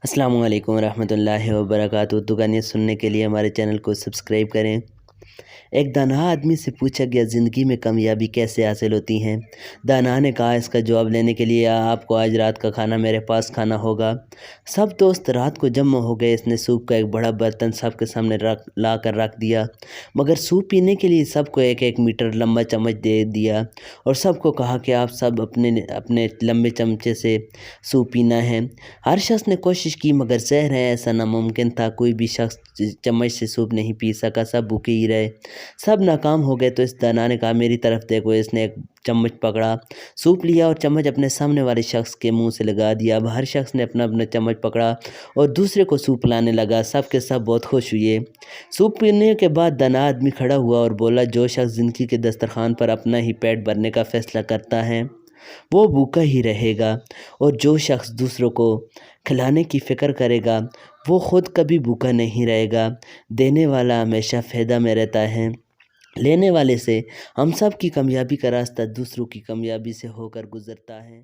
السلام علیکم ورحمۃ اللہ وبرکاتہ۔ اردو گانے سننے کے لیے ہمارے چینل کو سبسکرائب کریں۔ ایک دانا آدمی سے پوچھا گیا زندگی میں کامیابی کیسے حاصل ہوتی ہیں۔ دانا نے کہا اس کا جواب لینے کے لیے آپ کو آج رات کا کھانا میرے پاس کھانا ہوگا۔ سب دوست رات کو جمع ہو گئے۔ اس نے سوپ کا ایک بڑا برتن سب کے سامنے لا کر رکھ دیا، مگر سوپ پینے کے لیے سب کو ایک ایک میٹر لمبا چمچ دے دیا اور سب کو کہا کہ آپ سب اپنے اپنے لمبے چمچے سے سوپ پینا ہے۔ ہر شخص نے کوشش کی مگر زہر ہے، ایسا ناممکن تھا۔ کوئی بھی شخص چمچ سے سوپ نہیں پی سکا، سب بھوکے ہی رہے۔ سب ناکام ہو گئے تو اس دانا نے کہا میری طرف دیکھو۔ اس نے ایک چمچ پکڑا، سوپ لیا اور چمچ اپنے سامنے والے شخص کے منہ سے لگا دیا۔ اب ہر شخص نے اپنا اپنا چمچ پکڑا اور دوسرے کو سوپ پلانے لگا۔ سب کے سب بہت خوش ہوئے۔ سوپ پینے کے بعد دانا آدمی کھڑا ہوا اور بولا جو شخص زندگی کے دسترخوان پر اپنا ہی پیٹ بھرنے کا فیصلہ کرتا ہے وہ بھوکا ہی رہے گا، اور جو شخص دوسروں کو کھلانے کی فکر کرے گا وہ خود کبھی بھوکا نہیں رہے گا۔ دینے والا ہمیشہ فائدہ میں رہتا ہے، لینے والے سے۔ ہم سب کی کامیابی کا راستہ دوسروں کی کامیابی سے ہو کر گزرتا ہے۔